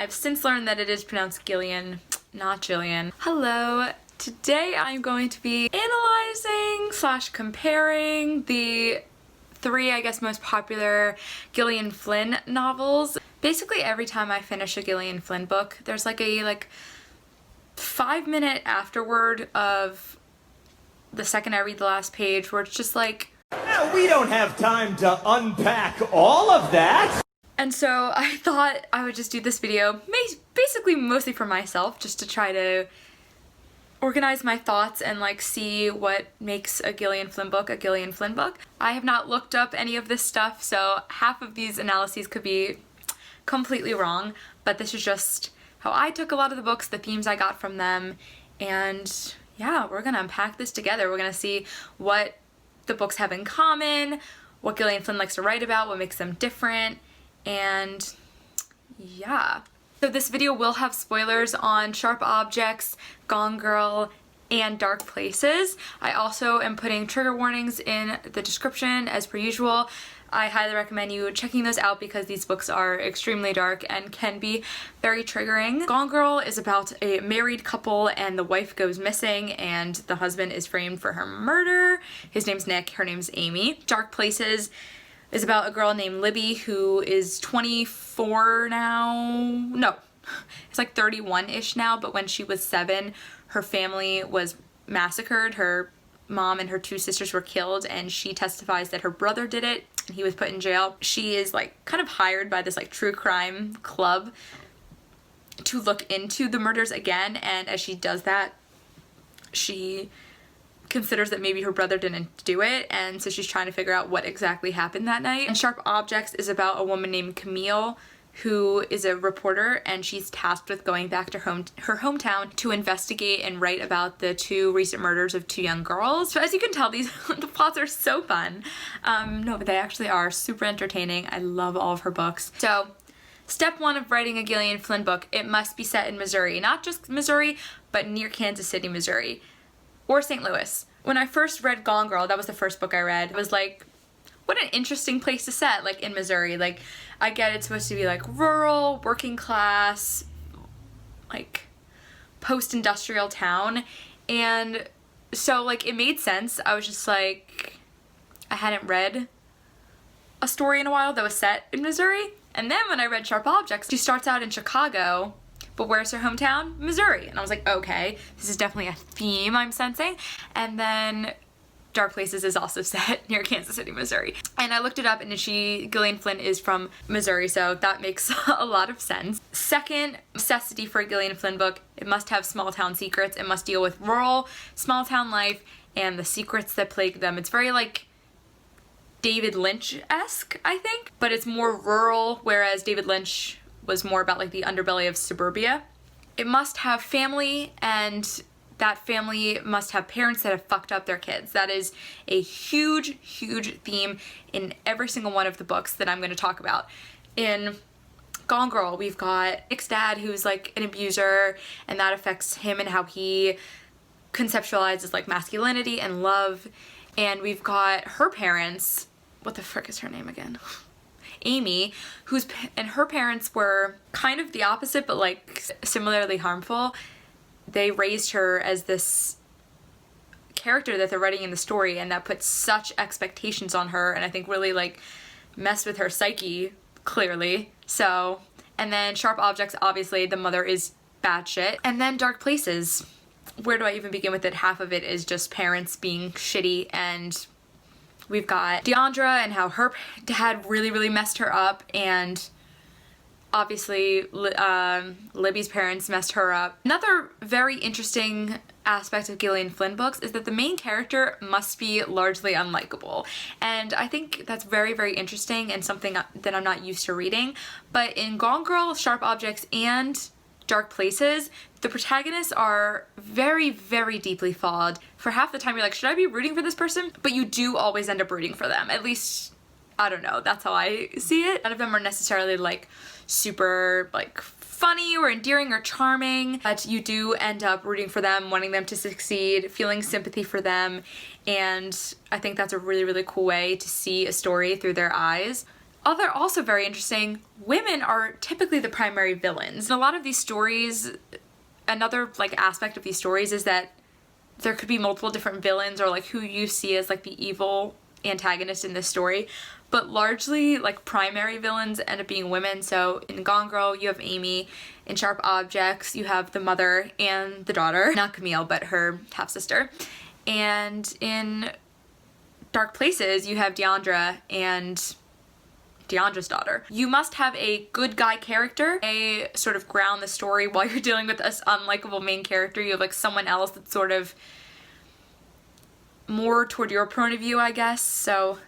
I've since learned that it is pronounced Gillian, not Gillian. Hello. Today I'm going to be analyzing / comparing the 3, I guess, most popular Gillian Flynn novels. Basically every time I finish a Gillian Flynn book, there's like a 5-minute afterword of the second I read the last page where it's just like, now, we don't have time to unpack all of that. And so I thought I would just do this video, basically mostly for myself, just to try to organize my thoughts and like see what makes a Gillian Flynn book a Gillian Flynn book. I have not looked up any of this stuff, so half of these analyses could be completely wrong, but this is just how I took a lot of the books, the themes I got from them, and yeah, we're gonna unpack this together. We're gonna see what the books have in common, what Gillian Flynn likes to write about, what makes them different, and yeah. So this video will have spoilers on Sharp Objects, Gone Girl, and Dark Places. I also am putting trigger warnings in the description as per usual. I highly recommend you checking those out because these books are extremely dark and can be very triggering. Gone Girl is about a married couple and the wife goes missing and the husband is framed for her murder. His name's Nick, her name's Amy. Dark Places is about a girl named Libby who is 24 now. No, it's like 31-ish now, but when she was 7, her family was massacred. Her mom and her 2 sisters were killed, and she testifies that her brother did it and he was put in jail. She is like kind of hired by this like true crime club to look into the murders again, and as she does that, she considers that maybe her brother didn't do it, and so she's trying to figure out what exactly happened that night. And Sharp Objects is about a woman named Camille who is a reporter, and she's tasked with going back to her hometown to investigate and write about the 2 recent murders of 2 young girls. So as you can tell, the plots are so fun. No, but they actually are super entertaining. I love all of her books. So step 1 of writing a Gillian Flynn book, it must be set in Missouri. Not just Missouri, but near Kansas City, Missouri. Or St. Louis. When I first read Gone Girl, that was the first book I read, I was like, what an interesting place to set, like in Missouri. Like, I get it's supposed to be like rural, working class, like post-industrial town, and so like it made sense. I was just like, I hadn't read a story in a while that was set in Missouri, and then when I read Sharp Objects, she starts out in Chicago, but where's her hometown? Missouri. And I was like, okay, this is definitely a theme I'm sensing. And then Dark Places is also set near Kansas City, Missouri. And I looked it up, and Gillian Flynn is from Missouri, so that makes a lot of sense. Second necessity for a Gillian Flynn book, it must have small town secrets. It must deal with rural, small town life and the secrets that plague them. It's very like David Lynch-esque, I think, but it's more rural, whereas David Lynch was more about like the underbelly of suburbia. It must have family, and that family must have parents that have fucked up their kids. That is a huge, huge theme in every single one of the books that I'm going to talk about. In Gone Girl, we've got Nick's dad who's like an abuser, and that affects him and how he conceptualizes like masculinity and love. And we've got her parents, what the frick is her name again? Amy, and her parents were kind of the opposite, but like similarly harmful. They raised her as this character that they're writing in the story, and that puts such expectations on her, and I think really like messed with her psyche, clearly. So, and then Sharp Objects, obviously the mother is batshit. And then Dark Places, where do I even begin with it? Half of it is just parents being shitty, and we've got Deandra and how her dad really, really messed her up, and obviously Libby's parents messed her up. Another very interesting aspect of Gillian Flynn books is that the main character must be largely unlikable, and I think that's very, very interesting and something that I'm not used to reading. But in Gone Girl, Sharp Objects, and Dark Places, the protagonists are very, very deeply flawed. For half the time you're like, should I be rooting for this person? But you do always end up rooting for them. At least, I don't know, that's how I see it. None of them are necessarily like super like funny or endearing or charming, but you do end up rooting for them, wanting them to succeed, feeling sympathy for them, and I think that's a really, really cool way to see a story through their eyes. Also very interesting, women are typically the primary villains. In a lot of these stories, another like aspect of these stories is that there could be multiple different villains, or like who you see as like the evil antagonist in this story, but largely like primary villains end up being women. So in Gone Girl you have Amy, in Sharp Objects you have the mother and the daughter, not Camille but her half-sister, and in Dark Places you have Deandra and Deandra's daughter. You must have a good guy character, a sort of ground the story while you're dealing with this unlikable main character. You have like someone else that's sort of more toward your point of view, I guess. So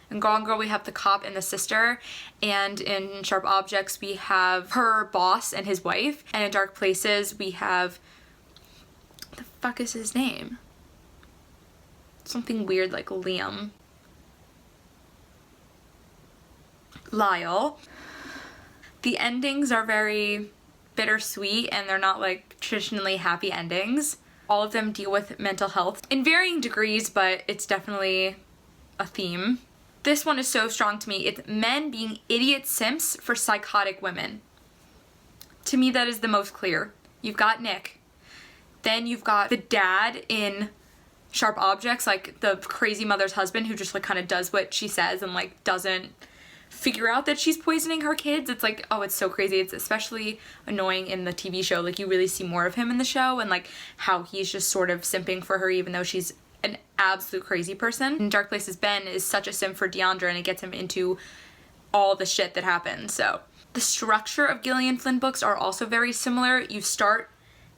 in Gone Girl we have the cop and the sister, and in Sharp Objects we have her boss and his wife, and in Dark Places we have, what the fuck is his name? Something weird like Liam. Lyle. The endings are very bittersweet and they're not like traditionally happy endings. All of them deal with mental health in varying degrees, but it's definitely a theme. This one is so strong to me. It's men being idiot simps for psychotic women. To me that is the most clear. You've got Nick. Then you've got the dad in Sharp Objects, like the crazy mother's husband who just like kind of does what she says and like doesn't figure out that she's poisoning her kids. It's like, oh, it's so crazy. It's especially annoying in the TV show. Like you really see more of him in the show and like how he's just sort of simping for her even though she's an absolute crazy person. In Dark Places, Ben is such a simp for Deandra and it gets him into all the shit that happens. So the structure of Gillian Flynn books are also very similar. You start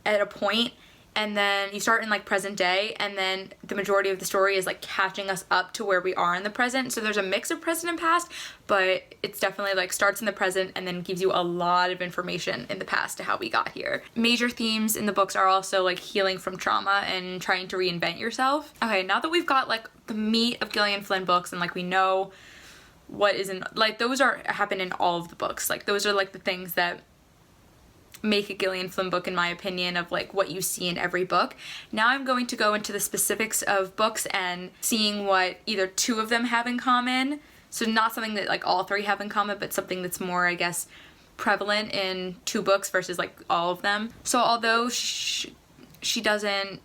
at a point and then you start in like present day, and then the majority of the story is like catching us up to where we are in the present. So there's a mix of present and past, but it's definitely like starts in the present and then gives you a lot of information in the past to how we got here. Major themes in the books are also like healing from trauma and trying to reinvent yourself. Okay, now that we've got like the meat of Gillian Flynn books and like we know what isn't, like those are happen in all of the books. Like those are like the things that make a Gillian Flynn book in my opinion, of like what you see in every book. Now I'm going to go into the specifics of books and seeing what either two of them have in common. So not something that like all three have in common, but something that's more, I guess, prevalent in two books versus like all of them. So although she doesn't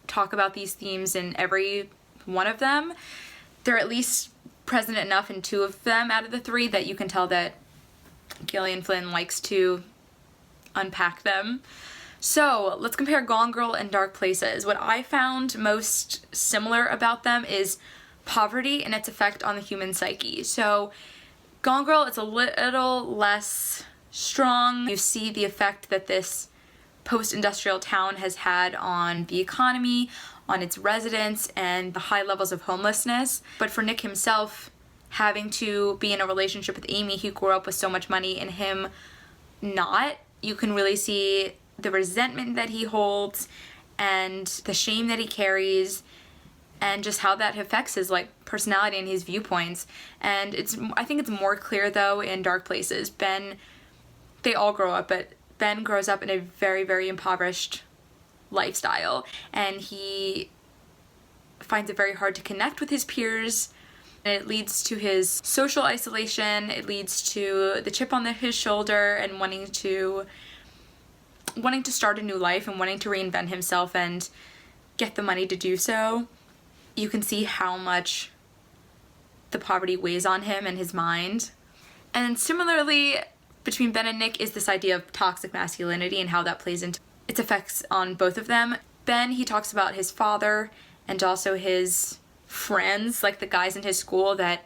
talk about these themes in every one of them, they're at least present enough in two of them out of the three that you can tell that Gillian Flynn likes to unpack them. So let's compare Gone Girl and Dark Places. What I found most similar about them is poverty and its effect on the human psyche. So Gone Girl is a little less strong. You see the effect that this post-industrial town has had on the economy, on its residents, and the high levels of homelessness. But for Nick himself, having to be in a relationship with Amy, who grew up with so much money, and him not, you can really see the resentment that he holds and the shame that he carries and just how that affects his like personality and his viewpoints. And I think it's more clear though in Dark Places. Ben, they all grow up, but Ben grows up in a very, very impoverished lifestyle and he finds it very hard to connect with his peers. And it leads to his social isolation, it leads to the chip on his shoulder and wanting to start a new life and wanting to reinvent himself and get the money to do so. You can see how much the poverty weighs on him and his mind. And similarly, between Ben and Nick is this idea of toxic masculinity and how that plays into its effects on both of them. Ben, he talks about his father and also his friends, like the guys in his school, that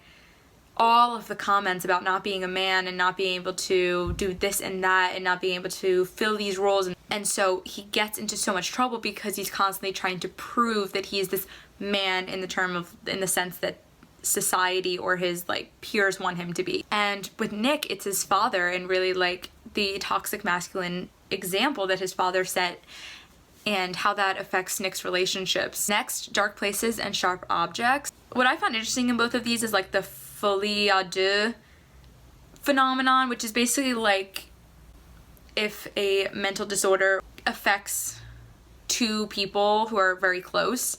all of the comments about not being a man and not being able to do this and that and not being able to fill these roles, and so he gets into so much trouble because he's constantly trying to prove that he's this man in the sense that society or his like peers want him to be. And with Nick, it's his father and really like the toxic masculine example that his father set and how that affects Nick's relationships. Next, Dark Places and Sharp Objects. What I found interesting in both of these is like the folie à deux phenomenon, which is basically like if a mental disorder affects two people who are very close.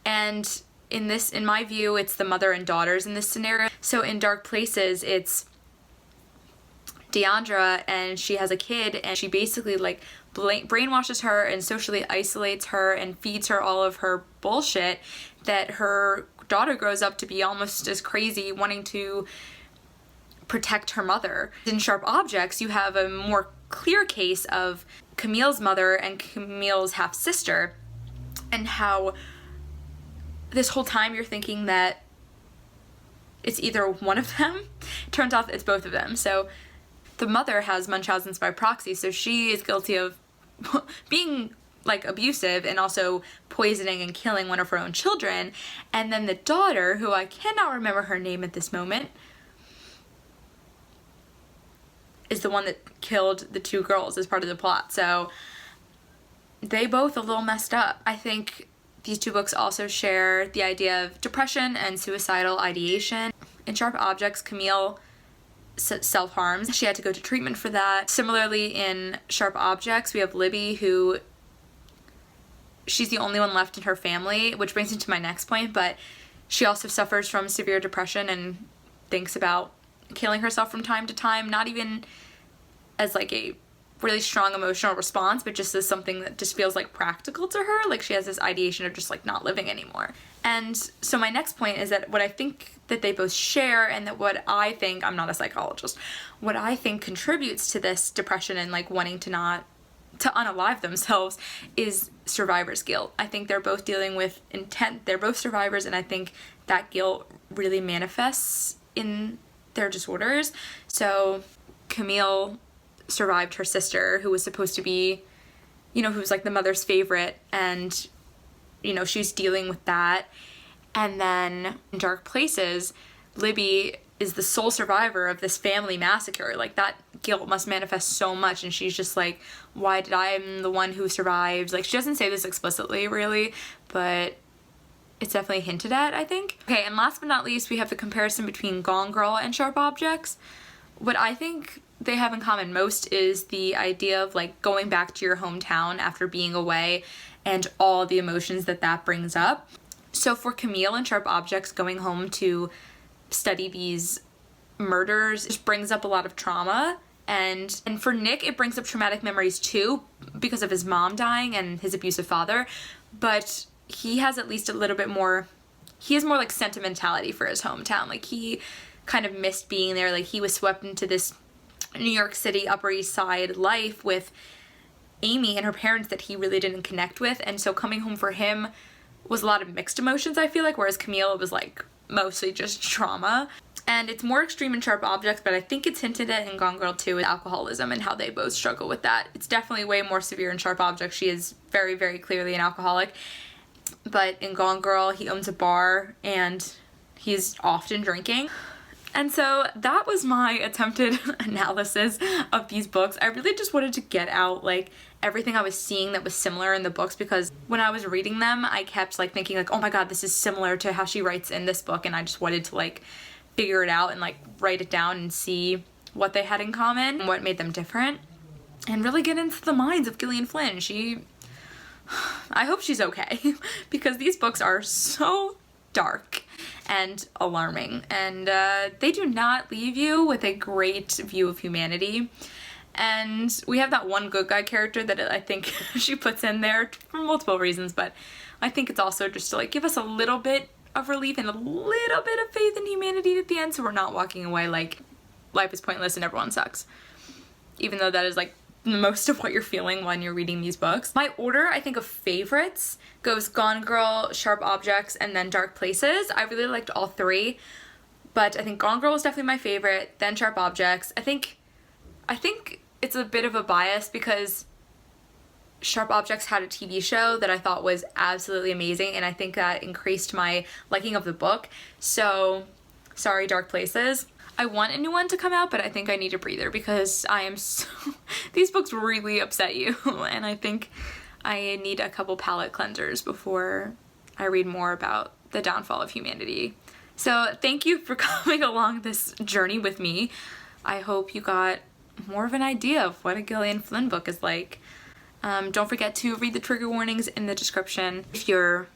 And in my view, it's the mother and daughters in this scenario. So in Dark Places, it's Deandra, and she has a kid, and she basically like brainwashes her and socially isolates her and feeds her all of her bullshit, that her daughter grows up to be almost as crazy, wanting to protect her mother. In Sharp Objects, you have a more clear case of Camille's mother and Camille's half-sister, and how this whole time you're thinking that it's either one of them. Turns out it's both of them. So the mother has Munchausen's by proxy, so she is guilty of being like abusive and also poisoning and killing one of her own children. And then the daughter, who I cannot remember her name at this moment, is the one that killed the two girls as part of the plot. So they both a little messed up. I think these two books also share the idea of depression and suicidal ideation. In Sharp Objects, Camille self-harms. She had to go to treatment for that. Similarly, in Sharp Objects, we have Libby, who she's the only one left in her family, which brings me to my next point, but she also suffers from severe depression and thinks about killing herself from time to time, not even as like a really strong emotional response, but just as something that just feels like practical to her. Like she has this ideation of just like not living anymore. And so my next point is that what I think that they both share, and that what I think, I'm not a psychologist, what I think contributes to this depression and like wanting to unalive themselves is survivor's guilt. I think they're both dealing with intent. They're both survivors, and I think that guilt really manifests in their disorders. So Camille survived her sister, who was supposed to be, who was like the mother's favorite, and she's dealing with that. And then in Dark Places, Libby is the sole survivor of this family massacre. Like that guilt must manifest so much, and she's just like, why did I'm the one who survived? Like she doesn't say this explicitly really, but it's definitely hinted at, I think. Okay, and last but not least, we have the comparison between Gone Girl and Sharp Objects. What I think they have in common most is the idea of like going back to your hometown after being away and all the emotions that brings up. So for Camille and Sharp Objects, going home to study these murders just brings up a lot of trauma. And for Nick, it brings up traumatic memories too, because of his mom dying and his abusive father. But he has at least a little bit more, he has more like sentimentality for his hometown. Like he kind of missed being there. Like he was swept into this New York City Upper East Side life with Amy and her parents that he really didn't connect with. And so coming home for him was a lot of mixed emotions, I feel like, whereas Camille, it was like mostly just trauma. And it's more extreme in Sharp Objects, but I think it's hinted at in Gone Girl too, with alcoholism and how they both struggle with that. It's definitely way more severe in Sharp Objects. She is very, very clearly an alcoholic. But in Gone Girl, he owns a bar and he's often drinking. And so that was my attempted analysis of these books. I really just wanted to get out like everything I was seeing that was similar in the books, because when I was reading them, I kept like thinking like, oh my god, this is similar to how she writes in this book, and I just wanted to like figure it out and like write it down and see what they had in common and what made them different, and really get into the minds of Gillian Flynn. I hope she's okay because these books are so dark and alarming, and they do not leave you with a great view of humanity. And we have that one good guy character that I think she puts in there for multiple reasons, but I think it's also just to like give us a little bit of relief and a little bit of faith in humanity at the end, so we're not walking away like life is pointless and everyone sucks, even though that is like most of what you're feeling when you're reading these books. My order, I think, of favorites goes Gone Girl, Sharp Objects, and then Dark Places. I really liked all three, but I think Gone Girl was definitely my favorite, then Sharp Objects. I think it's a bit of a bias because Sharp Objects had a TV show that I thought was absolutely amazing, and I think that increased my liking of the book. So, sorry, Dark Places. I want a new one to come out, but I think I need a breather because I am so... these books really upset you, and I think I need a couple palate cleansers before I read more about the downfall of humanity. So thank you for coming along this journey with me. I hope you got more of an idea of what a Gillian Flynn book is like. Don't forget to read the trigger warnings in the description if you're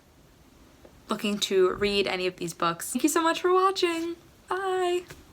looking to read any of these books. Thank you so much for watching. Bye!